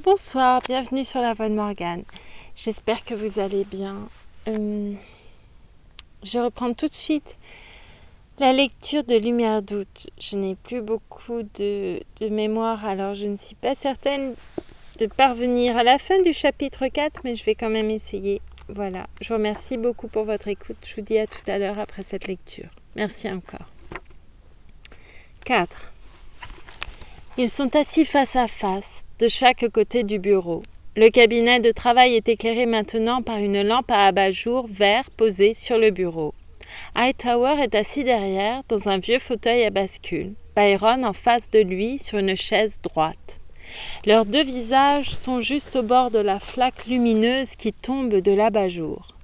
Bonsoir, bienvenue sur la voix de Morgane. J'espère que vous allez bien. Je reprends tout de suite la lecture de Lumière d'août. Je n'ai plus beaucoup de mémoire, alors je ne suis pas certaine de parvenir à la fin du chapitre 4, mais je vais quand même essayer. Voilà, je vous remercie beaucoup pour votre écoute. Je vous dis à tout à l'heure après cette lecture. Merci encore. 4. Ils sont assis face à face, de chaque côté du bureau. Le cabinet de travail est éclairé maintenant par une lampe à abat-jour vert posée sur le bureau. Hightower est assis derrière, dans un vieux fauteuil à bascule. Byron en face de lui, sur une chaise droite. Leurs deux visages sont juste au bord de la flaque lumineuse qui tombe de l'abat-jour.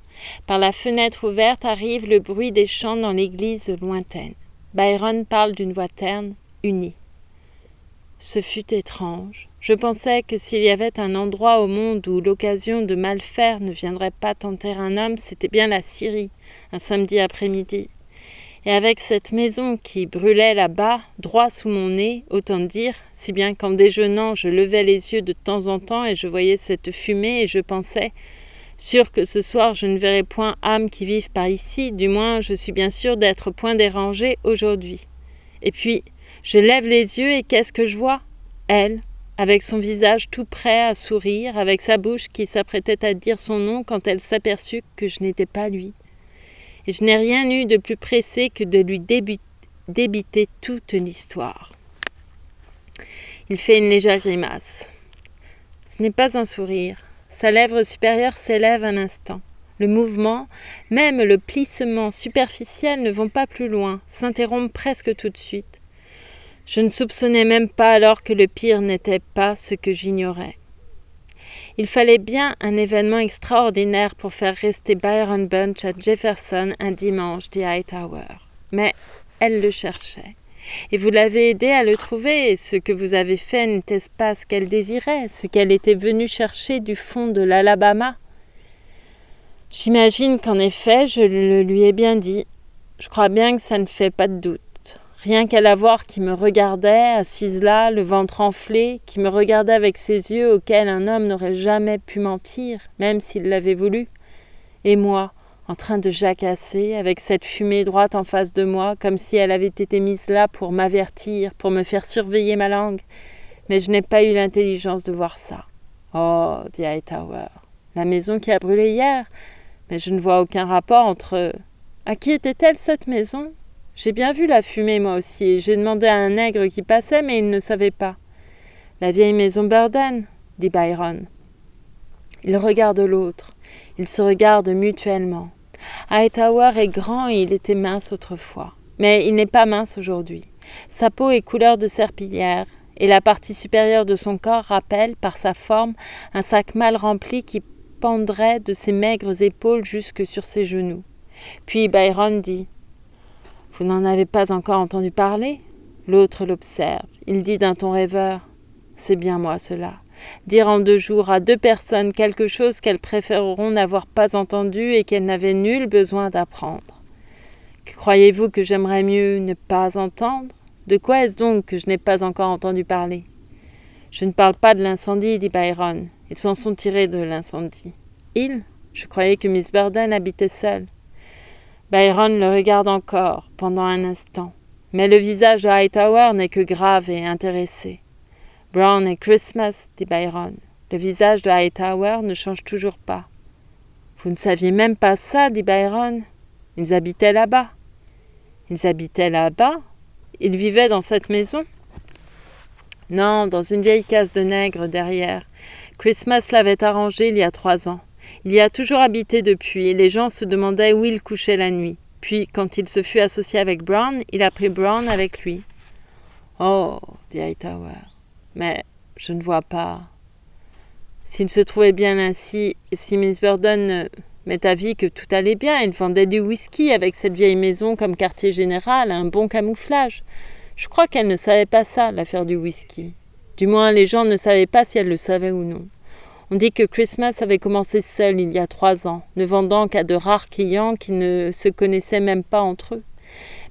Par la fenêtre ouverte arrive le bruit des chants dans l'église lointaine. Byron parle d'une voix terne, unie. Ce fut étrange. Je pensais que s'il y avait un endroit au monde où l'occasion de mal faire ne viendrait pas tenter un homme, c'était bien la Syrie, un samedi après-midi. Et avec cette maison qui brûlait là-bas, droit sous mon nez, autant dire, si bien qu'en déjeunant, je levais les yeux de temps en temps et je voyais cette fumée et je pensais, sûr que ce soir je ne verrai point âmes qui vivent par ici, du moins je suis bien sûr d'être point dérangée aujourd'hui. Et puis, je lève les yeux et qu'est-ce que je vois ? Elle, avec son visage tout prêt à sourire, avec sa bouche qui s'apprêtait à dire son nom quand elle s'aperçut que je n'étais pas lui. Et je n'ai rien eu de plus pressé que de lui débiter toute l'histoire. Il fait une légère grimace. Ce n'est pas un sourire. Sa lèvre supérieure s'élève un instant. Le mouvement, même le plissement superficiel ne vont pas plus loin, s'interrompent presque tout de suite. Je ne soupçonnais même pas alors que le pire n'était pas ce que j'ignorais. Il fallait bien un événement extraordinaire pour faire rester Byron Bunch à Jefferson un dimanche, dit Hightower. Mais elle le cherchait. Et vous l'avez aidé à le trouver. Ce que vous avez fait n'était-ce pas ce qu'elle désirait, ce qu'elle était venue chercher du fond de l'Alabama ? J'imagine qu'en effet, je le lui ai bien dit. Je crois bien que ça ne fait pas de doute. Rien qu'à la voir qui me regardait, assise là, le ventre enflé, qui me regardait avec ses yeux auxquels un homme n'aurait jamais pu mentir, même s'il l'avait voulu. Et moi, en train de jacasser, avec cette fumée droite en face de moi, comme si elle avait été mise là pour m'avertir, pour me faire surveiller ma langue. Mais je n'ai pas eu l'intelligence de voir ça. Oh, dit Hightower, la maison qui a brûlé hier, mais je ne vois aucun rapport entre... À qui était-elle cette maison ? J'ai bien vu la fumée, moi aussi, et j'ai demandé à un nègre qui passait, mais il ne savait pas. La vieille maison Burden, dit Byron. Il regarde l'autre. Ils se regardent mutuellement. Hightower est grand et il était mince autrefois. Mais il n'est pas mince aujourd'hui. Sa peau est couleur de serpillière, et la partie supérieure de son corps rappelle, par sa forme, un sac mal rempli qui pendrait de ses maigres épaules jusque sur ses genoux. Puis Byron dit... Vous n'en avez pas encore entendu parler ? L'autre l'observe. Il dit d'un ton rêveur. C'est bien moi cela. Dire en 2 jours à 2 personnes quelque chose qu'elles préféreront n'avoir pas entendu et qu'elles n'avaient nul besoin d'apprendre. Que croyez-vous que j'aimerais mieux ne pas entendre ? De quoi est-ce donc que je n'ai pas encore entendu parler ? Je ne parle pas de l'incendie, dit Byron. Ils s'en sont tirés de l'incendie. Ils ? Je croyais que Miss Burden habitait seule. Byron le regarde encore, pendant un instant. Mais le visage de Hightower n'est que grave et intéressé. « Brown et Christmas » dit Byron. Le visage de Hightower ne change toujours pas. « Vous ne saviez même pas ça » dit Byron. « Ils habitaient là-bas. »« Ils habitaient là-bas ? Ils vivaient dans cette maison ?»« Non, dans une vieille case de nègres derrière. Christmas l'avait arrangée il y a 3 ans. Il y a toujours habité depuis, et les gens se demandaient où il couchait la nuit. Puis, quand il se fut associé avec Brown, il a pris Brown avec lui. « Oh, dit Hightower, mais je ne vois pas. S'il se trouvait bien ainsi, si Miss Burden m'est avis que tout allait bien, il vendait du whisky avec cette vieille maison comme quartier général, un bon camouflage. Je crois qu'elle ne savait pas ça, l'affaire du whisky. Du moins, les gens ne savaient pas si elle le savait ou non. On dit que Christmas avait commencé seul il y a 3 ans, ne vendant qu'à de rares clients qui ne se connaissaient même pas entre eux.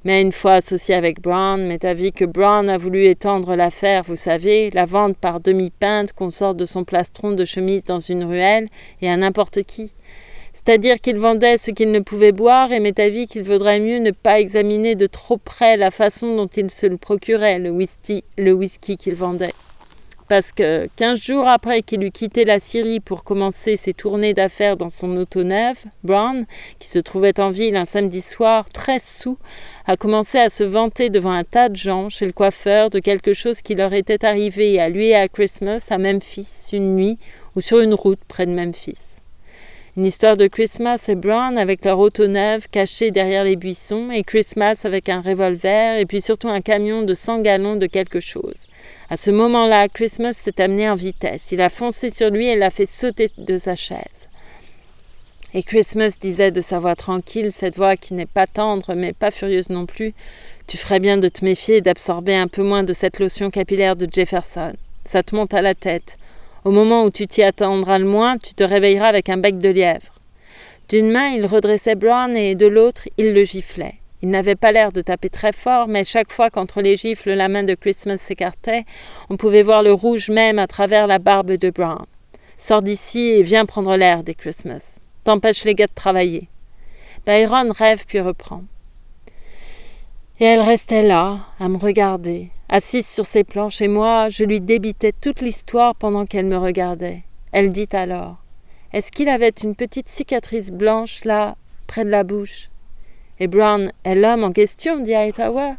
Mais une fois associé avec Brown, m'est avis que Brown a voulu étendre l'affaire, vous savez, la vente par demi-pinte qu'on sort de son plastron de chemise dans une ruelle et à n'importe qui. C'est-à-dire qu'il vendait ce qu'il ne pouvait boire et m'est avis qu'il vaudrait mieux ne pas examiner de trop près la façon dont il se le procurait, le whisky qu'il vendait. Parce que 15 jours après qu'il eut quitté la Syrie pour commencer ses tournées d'affaires dans son auto neuve, Brown, qui se trouvait en ville un samedi soir, très saoul, a commencé à se vanter devant un tas de gens chez le coiffeur de quelque chose qui leur était arrivé à lui et à Christmas à Memphis une nuit ou sur une route près de Memphis. Une histoire de Christmas et Brown avec leur auto neuve cachée derrière les buissons et Christmas avec un revolver et puis surtout un camion de 100 gallons de quelque chose. À ce moment-là, Christmas s'est amené en vitesse. Il a foncé sur lui et l'a fait sauter de sa chaise. Et Christmas disait de sa voix tranquille, cette voix qui n'est pas tendre mais pas furieuse non plus, « Tu ferais bien de te méfier et d'absorber un peu moins de cette lotion capillaire de Jefferson. Ça te monte à la tête. Au moment où tu t'y attendras le moins, tu te réveilleras avec un bec de lièvre. » D'une main, il redressait Brown et de l'autre, il le giflait. Il n'avait pas l'air de taper très fort, mais chaque fois qu'entre les gifles la main de Christmas s'écartait, on pouvait voir le rouge même à travers la barbe de Brown. « Sors d'ici et viens prendre l'air, dit Christmas. T'empêches les gars de travailler. » Byron rêve puis reprend. Et elle restait là, à me regarder, assise sur ses planches, et moi, je lui débitais toute l'histoire pendant qu'elle me regardait. Elle dit alors, « Est-ce qu'il avait une petite cicatrice blanche, là, près de la bouche ?» Et Brown est l'homme en question, dit Hightower.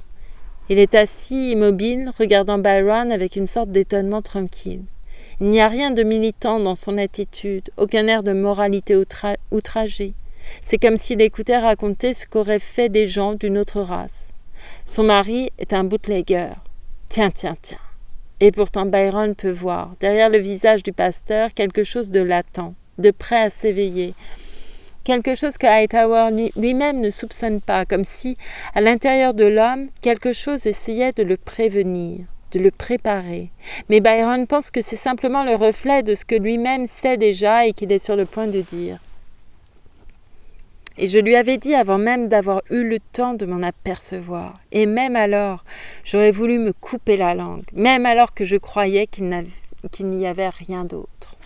Il est assis, immobile, regardant Byron avec une sorte d'étonnement tranquille. Il n'y a rien de militant dans son attitude, aucun air de moralité outragée. C'est comme s'il écoutait raconter ce qu'auraient fait des gens d'une autre race. Son mari est un bootlegger. Tiens. Et pourtant Byron peut voir, derrière le visage du pasteur, quelque chose de latent, de prêt à s'éveiller. Quelque chose que Hightower lui-même ne soupçonne pas, comme si, à l'intérieur de l'homme, quelque chose essayait de le prévenir, de le préparer. Mais Byron pense que c'est simplement le reflet de ce que lui-même sait déjà et qu'il est sur le point de dire. Et je lui avais dit avant même d'avoir eu le temps de m'en apercevoir. Et même alors, j'aurais voulu me couper la langue, même alors que je croyais qu'il n'y avait rien d'autre.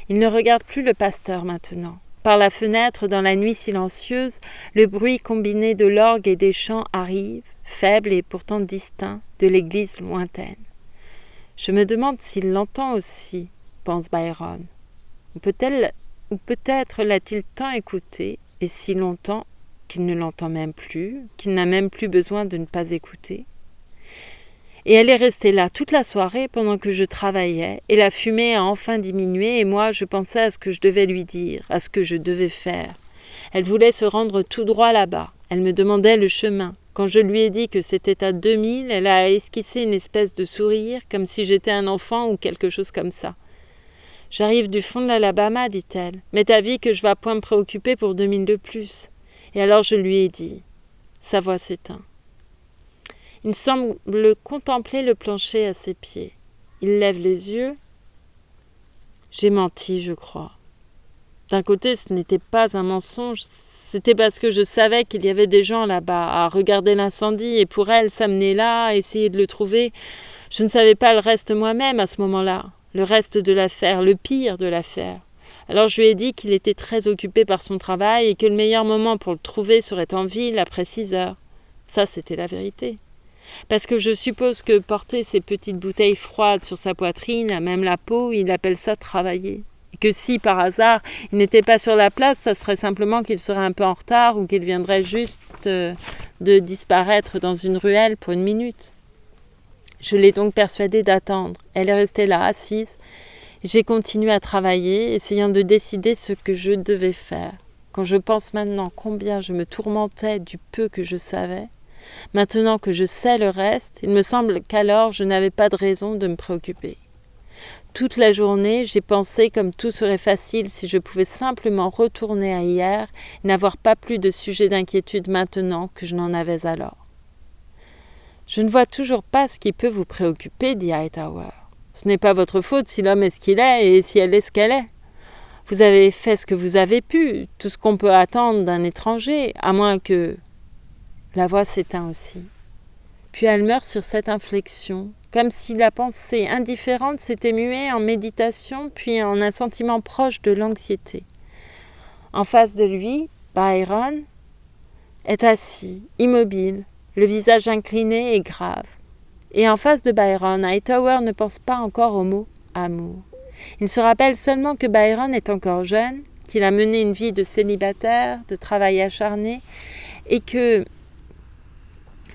Il ne regarde plus le pasteur maintenant. Par la fenêtre, dans la nuit silencieuse, le bruit combiné de l'orgue et des chants arrive, faible et pourtant distinct, de l'église lointaine. Je me demande s'il l'entend aussi, pense Byron. Ou peut-être l'a-t-il tant écouté, et si longtemps qu'il ne l'entend même plus, qu'il n'a même plus besoin de ne pas écouter. Et elle est restée là toute la soirée pendant que je travaillais, et la fumée a enfin diminué, et moi je pensais à ce que je devais lui dire, à ce que je devais faire. Elle voulait se rendre tout droit là-bas. Elle me demandait le chemin. Quand je lui ai dit que c'était à 2000, elle a esquissé une espèce de sourire, comme si j'étais un enfant ou quelque chose comme ça. « J'arrive du fond de l'Alabama, dit-elle. Mais t'as vu que je vas point me préoccuper pour 2000 de plus. » Et alors je lui ai dit. Sa voix s'éteint. Il semble contempler le plancher à ses pieds. Il lève les yeux. J'ai menti, je crois. D'un côté, ce n'était pas un mensonge, c'était parce que je savais qu'il y avait des gens là-bas à regarder l'incendie et pour elle, s'amener là, essayer de le trouver. Je ne savais pas le reste moi-même à ce moment-là, le reste de l'affaire, le pire de l'affaire. Alors je lui ai dit qu'il était très occupé par son travail et que le meilleur moment pour le trouver serait en ville après 6 heures. Ça, c'était la vérité. Parce que je suppose que porter ces petites bouteilles froides sur sa poitrine, à même la peau, il appelle ça travailler. Et que si, par hasard, il n'était pas sur la place, ça serait simplement qu'il serait un peu en retard ou qu'il viendrait juste de disparaître dans une ruelle pour 1 minute. Je l'ai donc persuadée d'attendre. Elle est restée là, assise. J'ai continué à travailler, essayant de décider ce que je devais faire. Quand je pense maintenant combien je me tourmentais du peu que je savais, maintenant que je sais le reste, il me semble qu'alors je n'avais pas de raison de me préoccuper. Toute la journée, j'ai pensé comme tout serait facile si je pouvais simplement retourner à hier et n'avoir pas plus de sujet d'inquiétude maintenant que je n'en avais alors. Je ne vois toujours pas ce qui peut vous préoccuper, dit Hightower. Ce n'est pas votre faute si l'homme est ce qu'il est et si elle est ce qu'elle est. Vous avez fait ce que vous avez pu, tout ce qu'on peut attendre d'un étranger, à moins que... La voix s'éteint aussi. Puis elle meurt sur cette inflexion, comme si la pensée indifférente s'était muée en méditation, puis en un sentiment proche de l'anxiété. En face de lui, Byron est assis, immobile, le visage incliné et grave. Et en face de Byron, Hightower ne pense pas encore au mot « amour ». Il se rappelle seulement que Byron est encore jeune, qu'il a mené une vie de célibataire, de travail acharné, et que,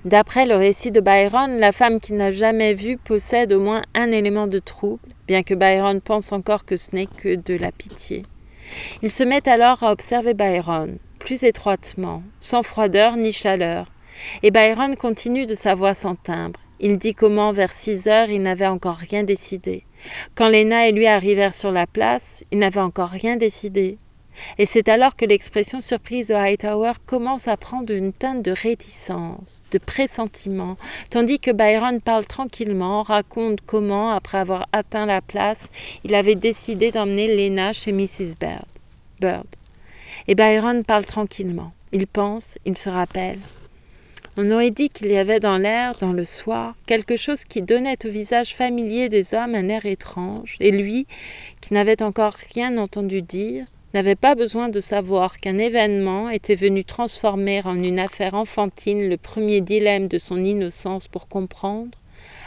d'après le récit de Byron, la femme qu'il n'a jamais vue possède au moins un élément de trouble, bien que Byron pense encore que ce n'est que de la pitié. Il se met alors à observer Byron, plus étroitement, sans froideur ni chaleur, et Byron continue de sa voix sans timbre. Il dit comment, vers 6 heures, il n'avait encore rien décidé. Quand Lena et lui arrivèrent sur la place, il n'avait encore rien décidé. Et c'est alors que l'expression surprise de Hightower commence à prendre une teinte de réticence, de pressentiment, tandis que Byron parle tranquillement, raconte comment, après avoir atteint la place, il avait décidé d'emmener Lena chez Mrs. Bird. Et Byron parle tranquillement. Il pense, il se rappelle. On aurait dit qu'il y avait dans l'air, dans le soir, quelque chose qui donnait au visage familier des hommes un air étrange, et lui, qui n'avait encore rien entendu dire, n'avait pas besoin de savoir qu'un événement était venu transformer en une affaire enfantine le premier dilemme de son innocence pour comprendre,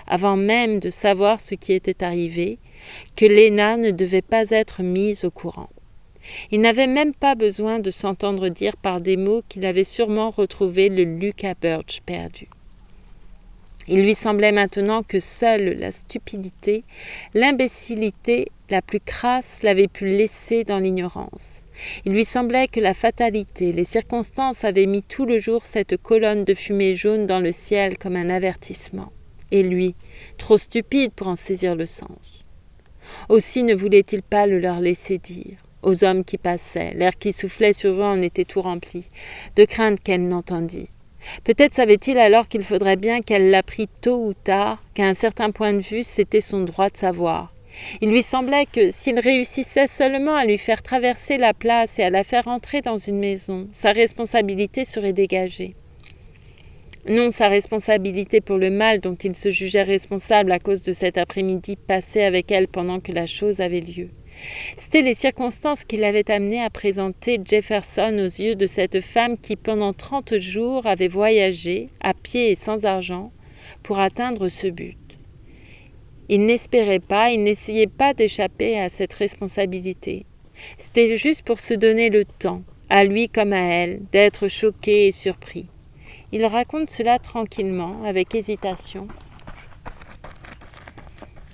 avant même de savoir ce qui était arrivé, que Lena ne devait pas être mise au courant. Il n'avait même pas besoin de s'entendre dire par des mots qu'il avait sûrement retrouvé le Lucas Birch perdu. Il lui semblait maintenant que seule la stupidité, l'imbécilité la plus crasse l'avait pu laisser dans l'ignorance. Il lui semblait que la fatalité, les circonstances avaient mis tout le jour cette colonne de fumée jaune dans le ciel comme un avertissement. Et lui, trop stupide pour en saisir le sens. Aussi ne voulait-il pas le leur laisser dire. Aux hommes qui passaient, l'air qui soufflait sur eux en était tout rempli, de crainte qu'elle n'entendît. Peut-être savait-il alors qu'il faudrait bien qu'elle l'apprît tôt ou tard, qu'à un certain point de vue, c'était son droit de savoir. Il lui semblait que s'il réussissait seulement à lui faire traverser la place et à la faire entrer dans une maison, sa responsabilité serait dégagée. Non sa responsabilité pour le mal dont il se jugeait responsable à cause de cet après-midi passé avec elle pendant que la chose avait lieu. C'étaient les circonstances qui l'avaient amené à présenter Jefferson aux yeux de cette femme qui, pendant 30 jours, avait voyagé, à pied et sans argent, pour atteindre ce but. Il n'espérait pas, il n'essayait pas d'échapper à cette responsabilité. C'était juste pour se donner le temps, à lui comme à elle, d'être choqué et surpris. Il raconte cela tranquillement, avec hésitation,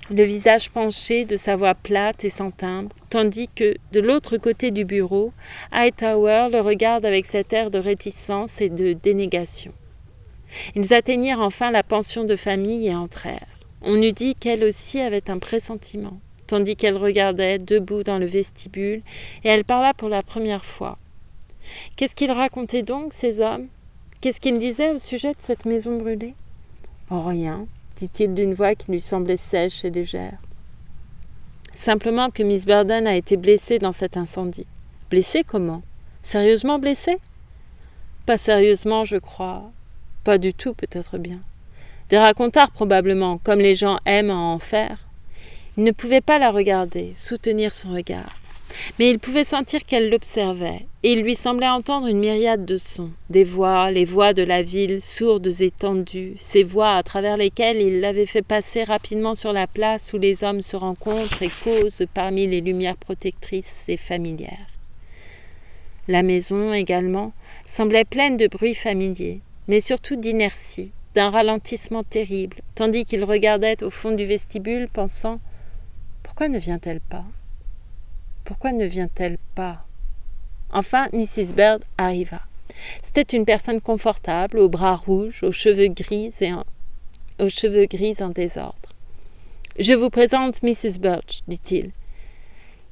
le visage penché de sa voix plate et sans timbre, tandis que, de l'autre côté du bureau, Hightower le regarde avec cet air de réticence et de dénégation. Ils atteignirent enfin la pension de famille et entrèrent. On eût dit qu'elle aussi avait un pressentiment, tandis qu'elle regardait, debout dans le vestibule, et elle parla pour la première fois. Qu'est-ce qu'ils racontaient donc, ces hommes ? Qu'est-ce qu'ils disaient au sujet de cette maison brûlée ? Oh, rien, dit-il d'une voix qui lui semblait sèche et légère. Simplement que Miss Burden a été blessée dans cet incendie. Blessée comment ? Sérieusement blessée ? Pas sérieusement, je crois. Pas du tout, peut-être bien. Des racontards probablement, comme les gens aiment en faire. Il ne pouvait pas la regarder, soutenir son regard. Mais il pouvait sentir qu'elle l'observait, et il lui semblait entendre une myriade de sons, des voix, les voix de la ville, sourdes et tendues, ces voix à travers lesquelles il l'avait fait passer rapidement sur la place où les hommes se rencontrent et causent parmi les lumières protectrices et familières. La maison, également, semblait pleine de bruits familiers, mais surtout d'inertie, d'un ralentissement terrible, tandis qu'il regardait au fond du vestibule, pensant « Pourquoi ne vient-elle pas ? Pourquoi ne vient-elle pas ?» Enfin, Mrs. Bird arriva. C'était une personne confortable, aux bras rouges, aux cheveux gris en désordre. « Je vous présente Mrs. Birch, dit-il.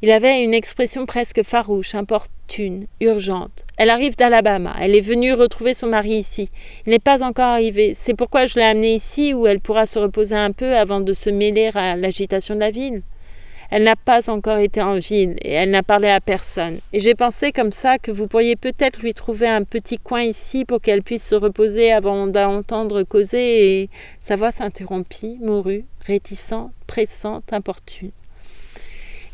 Il avait une expression presque farouche, importune, urgente. Elle arrive d'Alabama. Elle est venue retrouver son mari ici. Il n'est pas encore arrivé. C'est pourquoi je l'ai amenée ici où elle pourra se reposer un peu avant de se mêler à l'agitation de la ville. Elle n'a pas encore été en ville et elle n'a parlé à personne. Et j'ai pensé comme ça que vous pourriez peut-être lui trouver un petit coin ici pour qu'elle puisse se reposer avant d'entendre causer et sa voix s'interrompit, mourut, réticente, pressante, importune.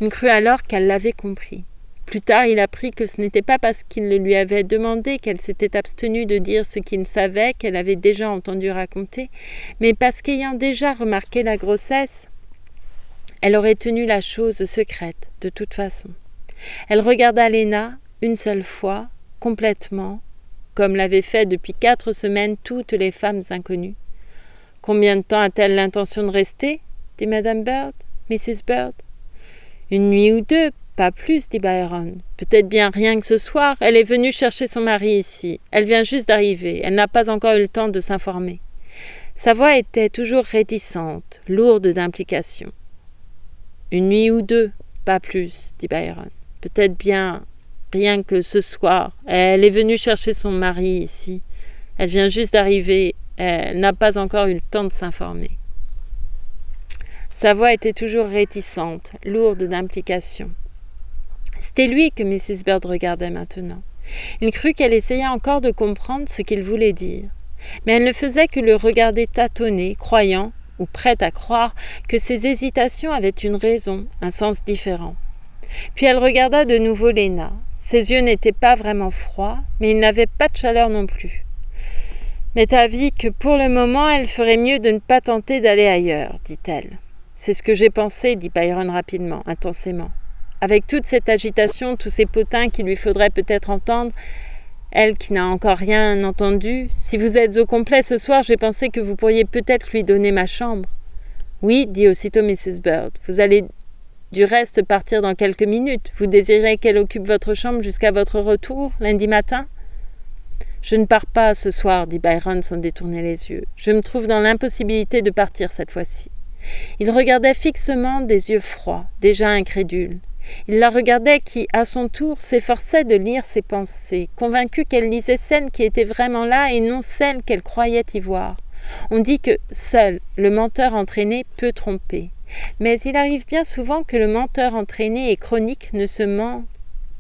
Il crut alors qu'elle l'avait compris. Plus tard, il apprit que ce n'était pas parce qu'il le lui avait demandé qu'elle s'était abstenue de dire ce qu'il savait, qu'elle avait déjà entendu raconter, mais parce qu'ayant déjà remarqué la grossesse, elle aurait tenu la chose secrète, de toute façon. Elle regarda Léna une seule fois, complètement, comme l'avaient fait depuis 4 semaines toutes les femmes inconnues. « Combien de temps a-t-elle l'intention de rester ?» dit Madame Bird, Mrs. Bird. « Une nuit ou 2, pas plus, dit Byron. Peut-être bien rien que ce soir. Elle est venue chercher son mari ici. Elle vient juste d'arriver. Elle n'a pas encore eu le temps de s'informer. » Sa voix était toujours réticente, lourde d'implication. « Une nuit ou 2, pas plus, dit Byron. Peut-être bien rien que ce soir. Elle est venue chercher son mari ici. Elle vient juste d'arriver. Elle n'a pas encore eu le temps de s'informer. » Sa voix était toujours réticente, lourde d'implication. C'était lui que Mrs. Bird regardait maintenant. Il crut qu'elle essayait encore de comprendre ce qu'il voulait dire. Mais elle ne faisait que le regarder tâtonner, croyant, ou prête à croire, que ses hésitations avaient une raison, un sens différent. Puis elle regarda de nouveau Léna. Ses yeux n'étaient pas vraiment froids, mais ils n'avaient pas de chaleur non plus. « M'est avis que pour le moment, elle ferait mieux de ne pas tenter d'aller ailleurs, dit-elle. « C'est ce que j'ai pensé, dit Byron rapidement, intensément. Avec toute cette agitation, tous ces potins qu'il lui faudrait peut-être entendre, elle qui n'a encore rien entendu, si vous êtes au complet ce soir, j'ai pensé que vous pourriez peut-être lui donner ma chambre. »« Oui, dit aussitôt Mrs. Bird, vous allez du reste partir dans quelques minutes. Vous désirez qu'elle occupe votre chambre jusqu'à votre retour, lundi matin ?»« Je ne pars pas ce soir, dit Byron sans détourner les yeux. Je me trouve dans l'impossibilité de partir cette fois-ci. » Il regardait fixement des yeux froids, déjà incrédules. Il la regardait qui, à son tour, s'efforçait de lire ses pensées, convaincue qu'elle lisait celles qui étaient vraiment là et non celles qu'elle croyait y voir. On dit que seul le menteur entraîné peut tromper. Mais il arrive bien souvent que le menteur entraîné et chronique ne se ment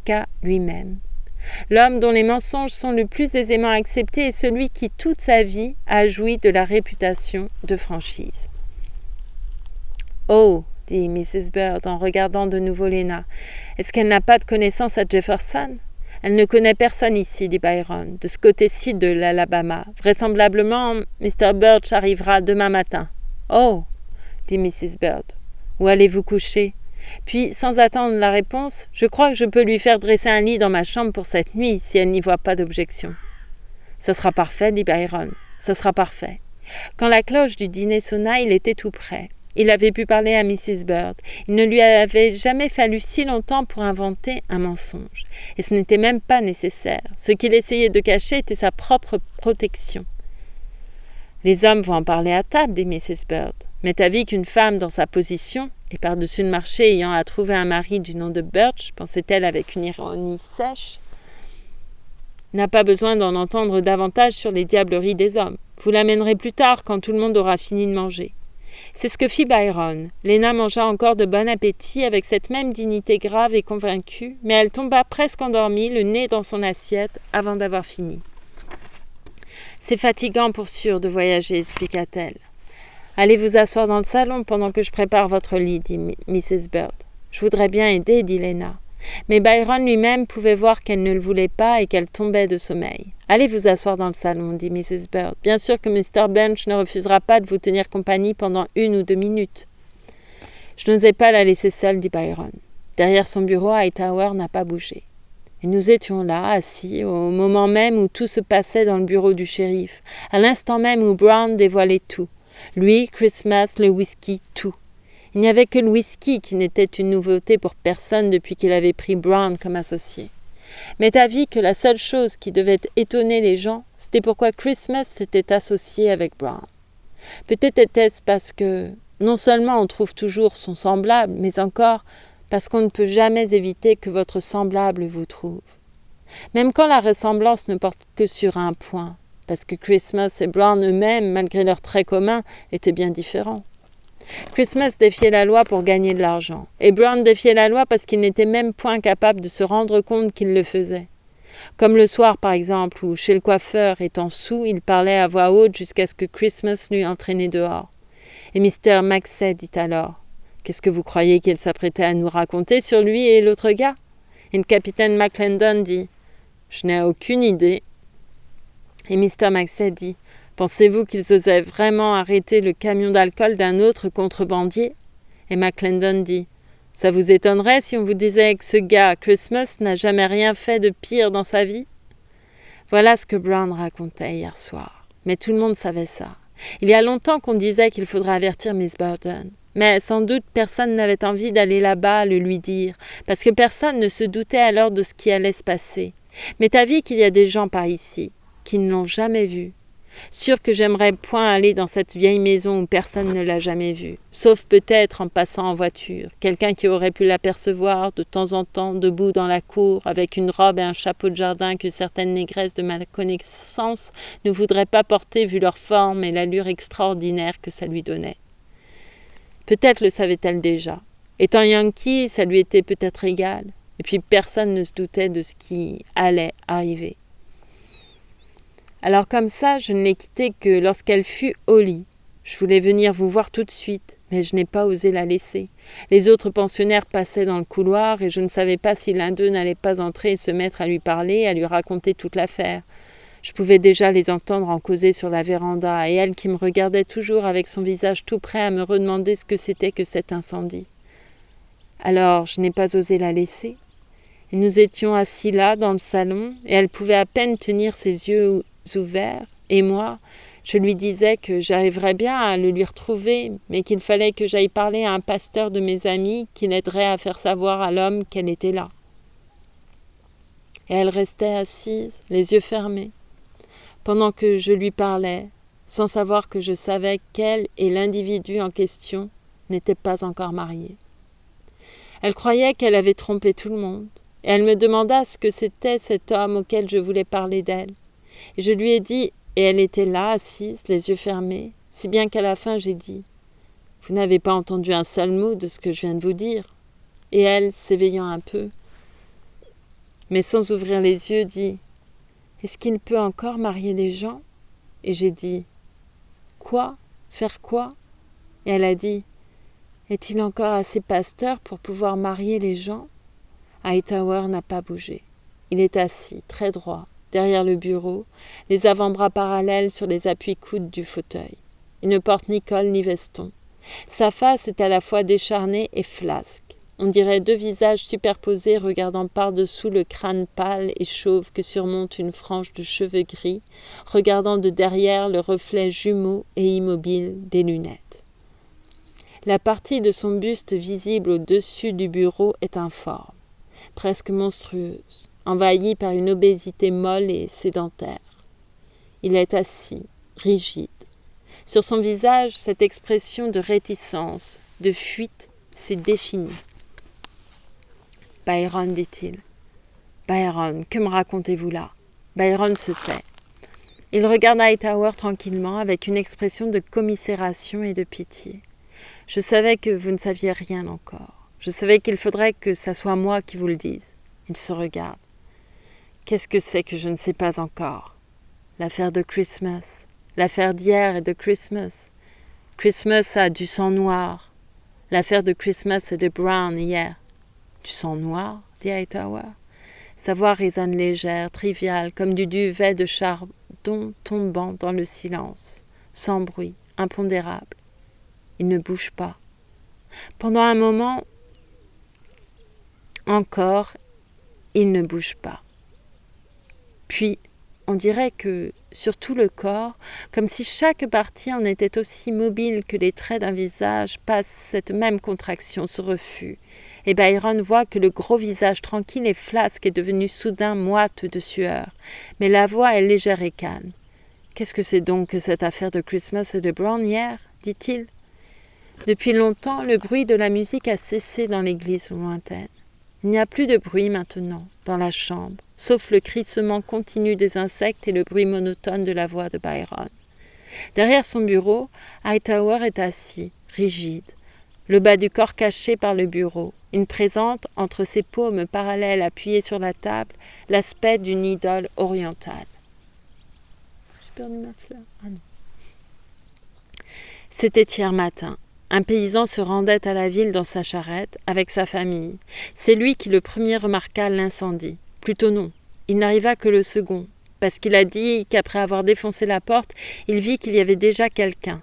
qu'à lui-même. L'homme dont les mensonges sont le plus aisément acceptés est celui qui, toute sa vie, a joui de la réputation de franchise. « Oh !» dit Mrs. Bird en regardant de nouveau Léna. « Est-ce qu'elle n'a pas de connaissance à Jefferson ?»« Elle ne connaît personne ici, dit Byron, de ce côté-ci de l'Alabama. Vraisemblablement, Mr. Birch arrivera demain matin. »« Oh !» dit Mrs. Bird. « Où allez-vous coucher ?» Puis, sans attendre la réponse, « Je crois que je peux lui faire dresser un lit dans ma chambre pour cette nuit, si elle n'y voit pas d'objection. »« Ça sera parfait, dit Byron. Ça sera parfait. » Quand la cloche du dîner sonna, il était tout prêt. Il avait pu parler à Mrs. Bird. Il ne lui avait jamais fallu si longtemps pour inventer un mensonge. Et ce n'était même pas nécessaire. Ce qu'il essayait de cacher était sa propre protection. « Les hommes vont en parler à table, dit Mrs. Bird. M'est avis qu'une femme dans sa position, et par-dessus le marché ayant à trouver un mari du nom de Birch, pensait-elle avec une ironie sèche, n'a pas besoin d'en entendre davantage sur les diableries des hommes. Vous l'amènerez plus tard, quand tout le monde aura fini de manger. » C'est ce que fit Byron. Léna mangea encore de bon appétit avec cette même dignité grave et convaincue, mais elle tomba presque endormie, le nez dans son assiette, avant d'avoir fini. « C'est fatigant pour sûr de voyager, expliqua-t-elle. « Allez vous asseoir dans le salon pendant que je prépare votre lit, dit Mrs. Bird. « Je voudrais bien aider, dit Léna. Mais Byron lui-même pouvait voir qu'elle ne le voulait pas et qu'elle tombait de sommeil. « Allez vous asseoir dans le salon, dit Mrs. Bird. Bien sûr que Mr. Bunch ne refusera pas de vous tenir compagnie pendant 1 ou 2 minutes. » Je n'osais pas la laisser seule, dit Byron. Derrière son bureau, Hightower n'a pas bougé. Et nous étions là, assis, au moment même où tout se passait dans le bureau du shérif, à l'instant même où Brown dévoilait tout. Lui, Christmas, le whisky, tout. Il n'y avait que le whisky qui n'était une nouveauté pour personne depuis qu'il avait pris Brown comme associé. M'est avis que la seule chose qui devait étonner les gens, c'était pourquoi Christmas s'était associé avec Brown. Peut-être était-ce parce que, non seulement on trouve toujours son semblable, mais encore parce qu'on ne peut jamais éviter que votre semblable vous trouve. Même quand la ressemblance ne porte que sur un point, parce que Christmas et Brown eux-mêmes, malgré leurs traits communs, étaient bien différents. Christmas défiait la loi pour gagner de l'argent, et Brown défiait la loi parce qu'il n'était même point capable de se rendre compte qu'il le faisait. Comme le soir, par exemple, où, chez le coiffeur, étant saoul, il parlait à voix haute jusqu'à ce que Christmas lui entraînait dehors. Et Mr. Maxey dit alors « Qu'est-ce que vous croyez qu'il s'apprêtait à nous raconter sur lui et l'autre gars ?» Et le capitaine McClendon dit « Je n'ai aucune idée. » Et Mr. Maxey dit « Pensez-vous qu'ils osaient vraiment arrêter le camion d'alcool d'un autre contrebandier ?» Et McClendon dit « Ça vous étonnerait si on vous disait que ce gars, Christmas, n'a jamais rien fait de pire dans sa vie ?» Voilà ce que Brown racontait hier soir. Mais tout le monde savait ça. Il y a longtemps qu'on disait qu'il faudrait avertir Miss Burton. Mais sans doute personne n'avait envie d'aller là-bas le lui dire, parce que personne ne se doutait alors de ce qui allait se passer. Mais t'as vu qu'il y a des gens par ici qui ne l'ont jamais vu. Sûr que j'aimerais point aller dans cette vieille maison où personne ne l'a jamais vue, sauf peut-être en passant en voiture, quelqu'un qui aurait pu l'apercevoir de temps en temps debout dans la cour avec une robe et un chapeau de jardin que certaines négresses de ma connaissance ne voudraient pas porter vu leur forme et l'allure extraordinaire que ça lui donnait. Peut-être le savait-elle déjà. Étant Yankee, ça lui était peut-être égal, et puis personne ne se doutait de ce qui allait arriver. Alors comme ça, je ne l'ai quittée que lorsqu'elle fut au lit. Je voulais venir vous voir tout de suite, mais je n'ai pas osé la laisser. Les autres pensionnaires passaient dans le couloir et je ne savais pas si l'un d'eux n'allait pas entrer et se mettre à lui parler, à lui raconter toute l'affaire. Je pouvais déjà les entendre en causer sur la véranda, et elle qui me regardait toujours avec son visage tout prêt à me redemander ce que c'était que cet incendie. Alors je n'ai pas osé la laisser. Et nous étions assis là, dans le salon, et elle pouvait à peine tenir ses yeux ouverts, et moi, je lui disais que j'arriverais bien à le lui retrouver, mais qu'il fallait que j'aille parler à un pasteur de mes amis qui l'aiderait à faire savoir à l'homme qu'elle était là. Et elle restait assise, les yeux fermés, pendant que je lui parlais, sans savoir que je savais qu'elle et l'individu en question n'étaient pas encore mariés. Elle croyait qu'elle avait trompé tout le monde, et elle me demanda ce que c'était cet homme auquel je voulais parler d'elle. Et je lui ai dit, et elle était là, assise, les yeux fermés, si bien qu'à la fin j'ai dit « Vous n'avez pas entendu un seul mot de ce que je viens de vous dire ?» Et elle, s'éveillant un peu, mais sans ouvrir les yeux, dit « Est-ce qu'il peut encore marier les gens ?» Et j'ai dit « Quoi ? Faire quoi ?» Et elle a dit « Est-il encore assez pasteur pour pouvoir marier les gens ?» Hightower n'a pas bougé. Il est assis, très droit, derrière le bureau, les avant-bras parallèles sur les appuis-coudes du fauteuil. Il ne porte ni col ni veston. Sa face est à la fois décharnée et flasque. On dirait deux visages superposés regardant par-dessous le crâne pâle et chauve que surmonte une frange de cheveux gris, regardant de derrière le reflet jumeau et immobile des lunettes. La partie de son buste visible au-dessus du bureau est informe, presque monstrueuse, envahi par une obésité molle et sédentaire. Il est assis, rigide. Sur son visage, cette expression de réticence, de fuite, s'est définie. « Byron, dit-il. « Byron, que me racontez-vous là ?» Byron se tait. Il regarde Hightower tranquillement, avec une expression de commisération et de pitié. « Je savais que vous ne saviez rien encore. Je savais qu'il faudrait que ça soit moi qui vous le dise. » Il se regarde. Qu'est-ce que c'est que je ne sais pas encore? L'affaire de Christmas, l'affaire d'hier et de Christmas. Christmas a du sang noir. L'affaire de Christmas et de Brown hier. Du sang noir, dit Hightower. Sa voix résonne légère, triviale, comme du duvet de chardon tombant dans le silence, sans bruit, impondérable. Il ne bouge pas. Pendant un moment encore, il ne bouge pas. Puis, on dirait que, sur tout le corps, comme si chaque partie en était aussi mobile que les traits d'un visage, passe cette même contraction, ce refus. Et Byron voit que le gros visage tranquille et flasque est devenu soudain moite de sueur. Mais la voix est légère et calme. « Qu'est-ce que c'est donc que cette affaire de Christmas et de Brown hier ?» dit-il. Depuis longtemps, le bruit de la musique a cessé dans l'église lointaine. Il n'y a plus de bruit maintenant, dans la chambre, sauf le crissement continu des insectes et le bruit monotone de la voix de Byron. Derrière son bureau, Hightower est assis, rigide, le bas du corps caché par le bureau, une présente entre ses paumes parallèles appuyées sur la table, l'aspect d'une idole orientale. J'ai perdu ma fleur. Ah non. C'était hier matin. Un paysan se rendait à la ville dans sa charrette avec sa famille. C'est lui qui le premier remarqua l'incendie. Plutôt non, il n'arriva que le second, parce qu'il a dit qu'après avoir défoncé la porte, il vit qu'il y avait déjà quelqu'un.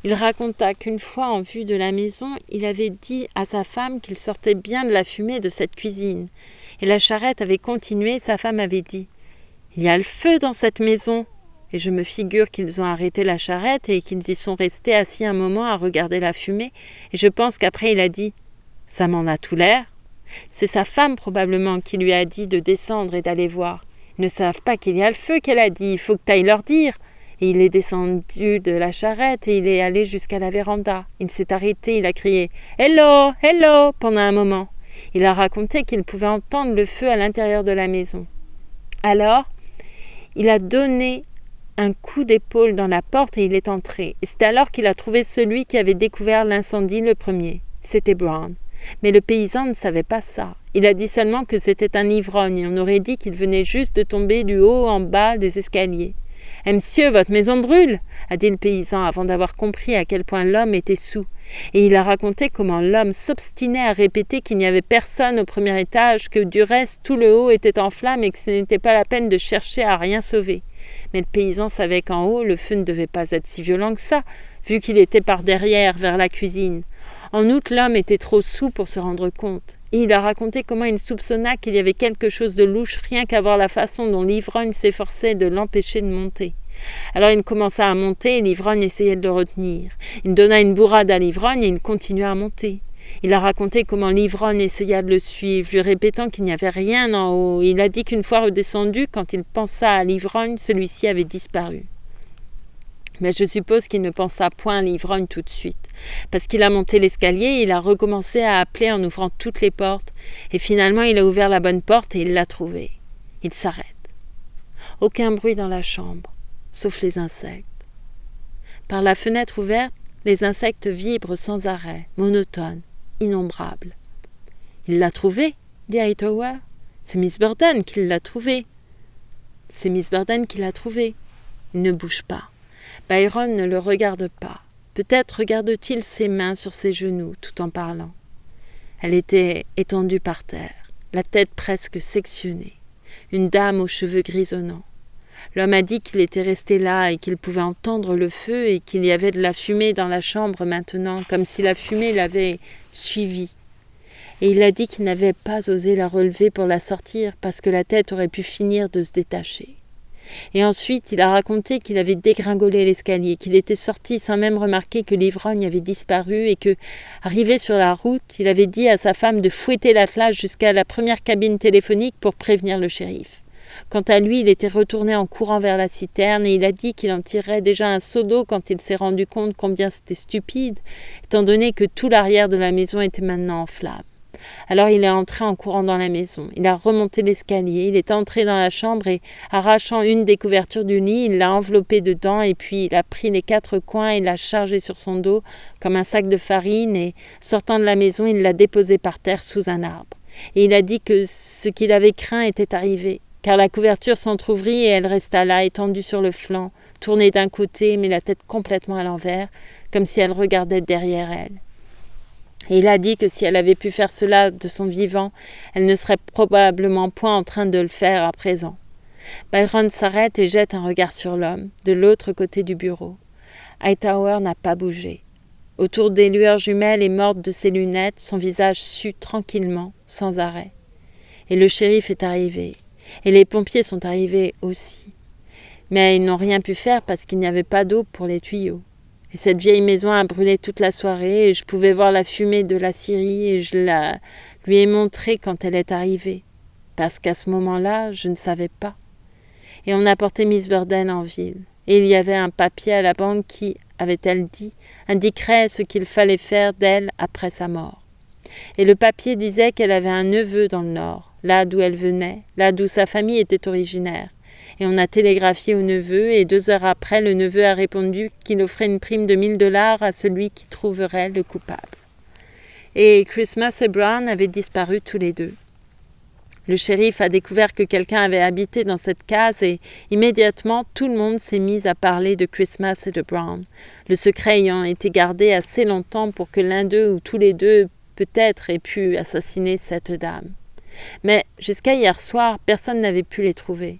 Il raconta qu'une fois en vue de la maison, il avait dit à sa femme qu'il sortait bien de la fumée de cette cuisine. Et la charrette avait continué, sa femme avait dit « Il y a le feu dans cette maison !» Et je me figure qu'ils ont arrêté la charrette et qu'ils y sont restés assis un moment à regarder la fumée. Et je pense qu'après il a dit « Ça m'en a tout l'air !» C'est sa femme probablement qui lui a dit de descendre et d'aller voir. Ils ne savent pas qu'il y a le feu, qu'elle a dit. Il faut que tu ailles leur dire. Et il est descendu de la charrette et il est allé jusqu'à la véranda. Il s'est arrêté, il a crié « Hello, hello !» pendant un moment. Il a raconté qu'il pouvait entendre le feu à l'intérieur de la maison. Alors, il a donné un coup d'épaule dans la porte et il est entré. Et c'est alors qu'il a trouvé celui qui avait découvert l'incendie le premier. C'était Brown. Mais le paysan ne savait pas ça. Il a dit seulement que c'était un ivrogne et on aurait dit qu'il venait juste de tomber du haut en bas des escaliers. « Eh monsieur, votre maison brûle !» a dit le paysan avant d'avoir compris à quel point l'homme était saoul. Et il a raconté comment l'homme s'obstinait à répéter qu'il n'y avait personne au premier étage, que du reste tout le haut était en flammes et que ce n'était pas la peine de chercher à rien sauver. Mais le paysan savait qu'en haut, le feu ne devait pas être si violent que ça, vu qu'il était par derrière, vers la cuisine. En outre, l'homme était trop saoul pour se rendre compte. Et il a raconté comment il soupçonna qu'il y avait quelque chose de louche rien qu'à voir la façon dont l'ivrogne s'efforçait de l'empêcher de monter. Alors il commença à monter et l'ivrogne essayait de le retenir. Il donna une bourrade à l'ivrogne et il continua à monter. Il a raconté comment l'ivrogne essaya de le suivre, lui répétant qu'il n'y avait rien en haut. Il a dit qu'une fois redescendu, quand il pensa à l'ivrogne, celui-ci avait disparu. Mais je suppose qu'il ne pensa point à l'ivrogne tout de suite, parce qu'il a monté l'escalier et il a recommencé à appeler en ouvrant toutes les portes, et finalement il a ouvert la bonne porte et il l'a trouvé. Il s'arrête. Aucun bruit dans la chambre, sauf les insectes. Par la fenêtre ouverte, les insectes vibrent sans arrêt, monotones, innombrables. « Il l'a trouvé ?» dit Hightower. « C'est Miss Burden qui l'a trouvé. » « C'est Miss Burden qui l'a trouvé. » Il ne bouge pas. Byron ne le regarde pas. Peut-être regarde-t-il ses mains sur ses genoux tout en parlant. Elle était étendue par terre, la tête presque sectionnée, une dame aux cheveux grisonnants. L'homme a dit qu'il était resté là et qu'il pouvait entendre le feu et qu'il y avait de la fumée dans la chambre maintenant, comme si la fumée l'avait suivi. Et il a dit qu'il n'avait pas osé la relever pour la sortir parce que la tête aurait pu finir de se détacher. Et ensuite, il a raconté qu'il avait dégringolé l'escalier, qu'il était sorti sans même remarquer que l'ivrogne avait disparu et que, arrivé sur la route, il avait dit à sa femme de fouetter l'attelage jusqu'à la première cabine téléphonique pour prévenir le shérif. Quant à lui, il était retourné en courant vers la citerne et il a dit qu'il en tirerait déjà un seau d'eau quand il s'est rendu compte combien c'était stupide, étant donné que tout l'arrière de la maison était maintenant en flammes. Alors il est entré en courant dans la maison. Il a remonté l'escalier, il est entré dans la chambre et, arrachant une des couvertures du lit, il l'a enveloppée dedans et puis il a pris les 4 coins et l'a chargé sur son dos comme un sac de farine et, sortant de la maison, il l'a déposé par terre sous un arbre. Et il a dit que ce qu'il avait craint était arrivé, car la couverture s'entr'ouvrit et elle resta là, étendue sur le flanc, tournée d'un côté mais la tête complètement à l'envers, comme si elle regardait derrière elle. Et il a dit que si elle avait pu faire cela de son vivant, elle ne serait probablement point en train de le faire à présent. Byron s'arrête et jette un regard sur l'homme, de l'autre côté du bureau. Hightower n'a pas bougé. Autour des lueurs jumelles et mortes de ses lunettes, son visage sue tranquillement, sans arrêt. Et le shérif est arrivé. Et les pompiers sont arrivés aussi. Mais ils n'ont rien pu faire parce qu'il n'y avait pas d'eau pour les tuyaux. Et cette vieille maison a brûlé toute la soirée et je pouvais voir la fumée de la scierie et je la lui ai montrée quand elle est arrivée. Parce qu'à ce moment-là, je ne savais pas. Et on a porté Miss Burden en ville. Et il y avait un papier à la banque qui, avait-elle dit, indiquerait ce qu'il fallait faire d'elle après sa mort. Et le papier disait qu'elle avait un neveu dans le Nord, là d'où elle venait, là d'où sa famille était originaire. Et on a télégraphié au neveu et 2 heures après, le neveu a répondu qu'il offrait une prime de $1000 à celui qui trouverait le coupable. Et Christmas et Brown avaient disparu tous les deux. Le shérif a découvert que quelqu'un avait habité dans cette case et immédiatement tout le monde s'est mis à parler de Christmas et de Brown, le secret ayant été gardé assez longtemps pour que l'un d'eux ou tous les deux peut-être ait pu assassiner cette dame. Mais jusqu'à hier soir, personne n'avait pu les trouver.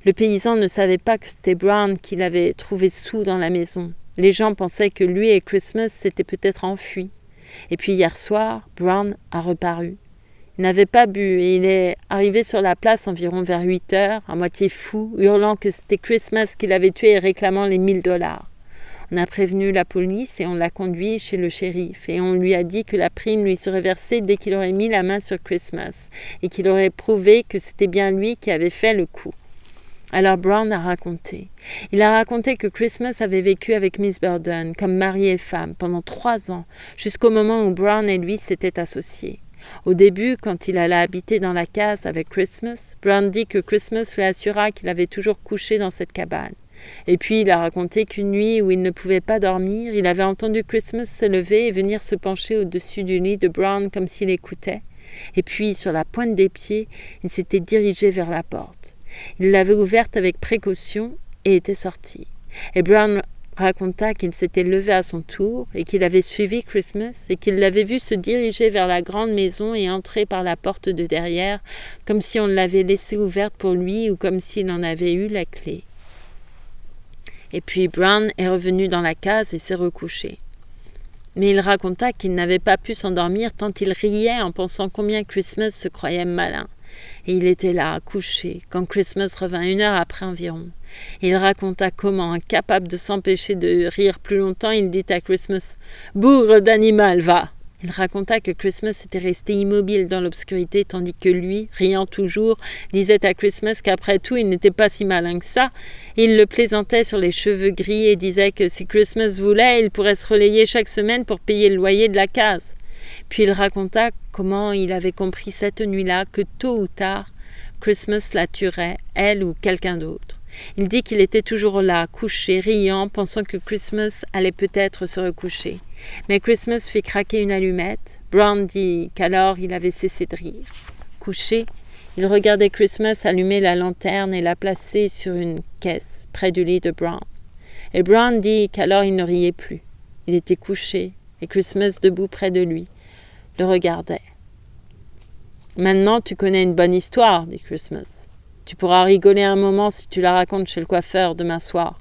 Le paysan ne savait pas que c'était Brown qui l'avait trouvé saoul dans la maison. Les gens pensaient que lui et Christmas s'étaient peut-être enfuis. Et puis hier soir, Brown a reparu. Il n'avait pas bu et il est arrivé sur la place environ vers 8 heures, à moitié fou, hurlant que c'était Christmas qui l'avait tué et réclamant les $1000. On a prévenu la police et on l'a conduit chez le shérif et on lui a dit que la prime lui serait versée dès qu'il aurait mis la main sur Christmas et qu'il aurait prouvé que c'était bien lui qui avait fait le coup. Alors Brown a raconté. Il a raconté que Christmas avait vécu avec Miss Burden comme mari et femme pendant 3 ans, jusqu'au moment où Brown et lui s'étaient associés. Au début, quand il alla habiter dans la case avec Christmas, Brown dit que Christmas lui assura qu'il avait toujours couché dans cette cabane. Et puis il a raconté qu'une nuit où il ne pouvait pas dormir, il avait entendu Christmas se lever et venir se pencher au-dessus du lit de Brown comme s'il écoutait. Et puis, sur la pointe des pieds, il s'était dirigé vers la porte. Il l'avait ouverte avec précaution et était sorti. Et Brown raconta qu'il s'était levé à son tour et qu'il avait suivi Christmas et qu'il l'avait vu se diriger vers la grande maison et entrer par la porte de derrière, comme si on l'avait laissée ouverte pour lui ou comme s'il en avait eu la clé. Et puis Brown est revenu dans la case et s'est recouché. Mais il raconta qu'il n'avait pas pu s'endormir tant il riait en pensant combien Christmas se croyait malin. Et il était là, couché, quand Christmas revint 1 heure après environ. Il raconta comment, incapable de s'empêcher de rire plus longtemps, il dit à Christmas « Bougre d'animal, va !» Il raconta que Christmas était resté immobile dans l'obscurité, tandis que lui, riant toujours, disait à Christmas qu'après tout, il n'était pas si malin que ça. Il le plaisantait sur les cheveux gris et disait que si Christmas voulait, il pourrait se relayer chaque semaine pour payer le loyer de la case. Puis il raconta comment il avait compris cette nuit-là que tôt ou tard, Christmas la tuerait, elle ou quelqu'un d'autre. Il dit qu'il était toujours là, couché, riant, pensant que Christmas allait peut-être se recoucher. Mais Christmas fit craquer une allumette. Brown dit qu'alors il avait cessé de rire. Couché, il regardait Christmas allumer la lanterne et la placer sur une caisse près du lit de Brown. Et Brown dit qu'alors il ne riait plus. Il était couché et Christmas debout près de lui le regardait. « Maintenant tu connais une bonne histoire, dit Christmas. Tu pourras rigoler un moment si tu la racontes chez le coiffeur demain soir. »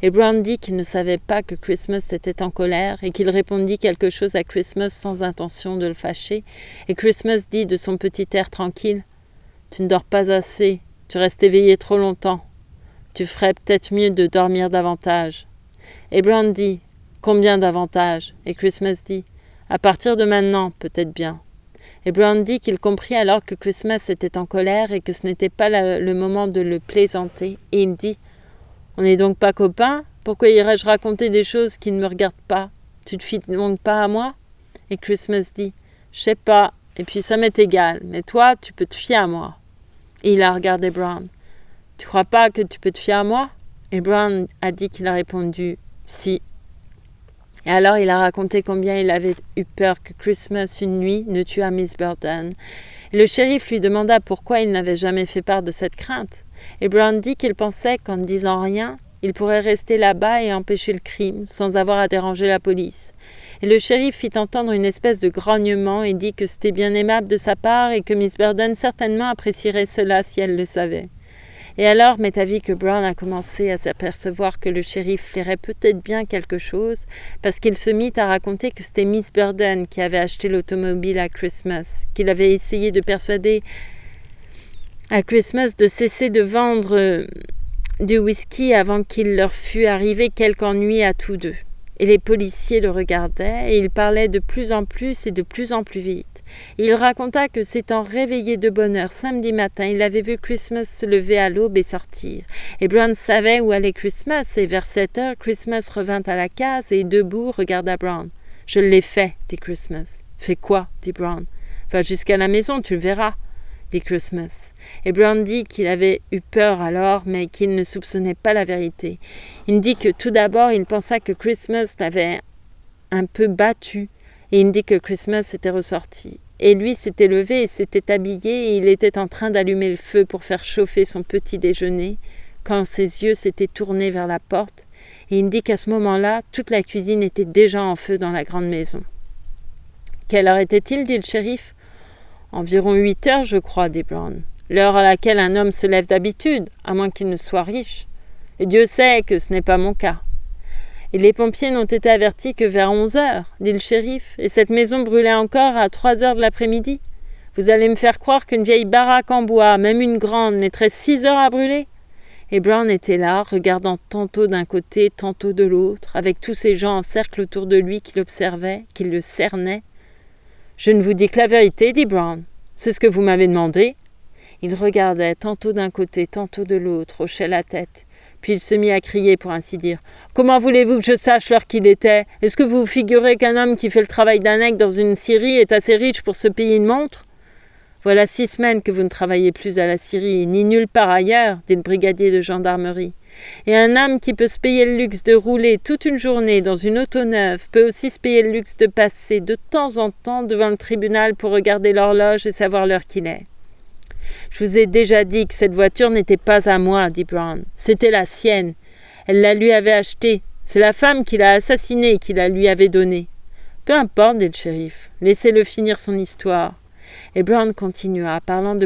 Et Brown dit qu'il ne savait pas que Christmas était en colère et qu'il répondit quelque chose à Christmas sans intention de le fâcher. Et Christmas dit de son petit air tranquille « Tu ne dors pas assez, tu restes éveillé trop longtemps. Tu ferais peut-être mieux de dormir davantage. » Et Brown dit « Combien davantage ?» Et Christmas dit « À partir de maintenant, peut-être bien. » Et Brown dit qu'il comprit alors que Christmas était en colère et que ce n'était pas le moment de le plaisanter. Et il dit « On n'est donc pas copains ? Pourquoi irais-je raconter des choses qui ne me regardent pas ? Tu te fies donc pas à moi ?» Et Christmas dit « Je sais pas, et puis ça m'est égal, mais toi, tu peux te fier à moi. » Et il a regardé Brown. « Tu crois pas que tu peux te fier à moi ?» Et Brown a dit qu'il a répondu « Si. » Et alors il a raconté combien il avait eu peur que Christmas, une nuit, ne tuât Miss Burden. Et le shérif lui demanda pourquoi il n'avait jamais fait part de cette crainte. Et Brown dit qu'il pensait qu'en ne disant rien, il pourrait rester là-bas et empêcher le crime, sans avoir à déranger la police. Et le shérif fit entendre une espèce de grognement et dit que c'était bien aimable de sa part et que Miss Burden certainement apprécierait cela si elle le savait. Et alors m'est avis que Brown a commencé à s'apercevoir que le shérif flairait peut-être bien quelque chose, parce qu'il se mit à raconter que c'était Miss Burden qui avait acheté l'automobile à Christmas, qu'il avait essayé de persuader à Christmas de cesser de vendre du whisky avant qu'il leur fût arrivé quelque ennui à tous deux. Et les policiers le regardaient, et il parlait de plus en plus et de plus en plus vite. Et il raconta que s'étant réveillé de bonne heure samedi matin, il avait vu Christmas se lever à l'aube et sortir. Et Brown savait où allait Christmas, et vers 7 heures, Christmas revint à la case et debout regarda Brown. « Je l'ai fait, dit Christmas. »« Fais quoi ?» dit Brown. « Va jusqu'à la maison, tu le verras. » dit Christmas. Et Brown dit qu'il avait eu peur alors, mais qu'il ne soupçonnait pas la vérité. Il dit que tout d'abord, il pensa que Christmas l'avait un peu battu, et il dit que Christmas était ressorti. Et lui s'était levé et s'était habillé, et il était en train d'allumer le feu pour faire chauffer son petit déjeuner, quand ses yeux s'étaient tournés vers la porte, et il dit qu'à ce moment-là, toute la cuisine était déjà en feu dans la grande maison. « Quelle heure était-il » dit le shérif. « Environ 8 heures, je crois, » dit Brown. « L'heure à laquelle un homme se lève d'habitude, à moins qu'il ne soit riche. Et Dieu sait que ce n'est pas mon cas. » « Et les pompiers n'ont été avertis que vers 11 heures, » dit le shérif, « et cette maison brûlait encore à 3 heures de l'après-midi. Vous allez me faire croire qu'une vieille baraque en bois, même une grande, mettrait 6 heures à brûler ?» Et Brown était là, regardant tantôt d'un côté, tantôt de l'autre, avec tous ces gens en cercle autour de lui qui l'observaient, qui le cernaient. « Je ne vous dis que la vérité, » dit Brown. « C'est ce que vous m'avez demandé. » Il regardait tantôt d'un côté, tantôt de l'autre, hochait la tête. Puis il se mit à crier, pour ainsi dire. « Comment voulez-vous que je sache l'heure qu'il était ? Est-ce que vous vous figurez qu'un homme qui fait le travail d'un nègre dans une scierie est assez riche pour se payer une montre ? Voilà 6 semaines que vous ne travaillez plus à la scierie, ni nulle part ailleurs, dit le brigadier de gendarmerie. Et un homme qui peut se payer le luxe de rouler toute une journée dans une auto neuve peut aussi se payer le luxe de passer de temps en temps devant le tribunal pour regarder l'horloge et savoir l'heure qu'il est. Je vous ai déjà dit que cette voiture n'était pas à moi, dit Brown. C'était la sienne. Elle la lui avait achetée. C'est la femme qui l'a assassinée qui la lui avait donnée. Peu importe, dit le shérif. Laissez-le finir son histoire. Et Brown continua, parlant de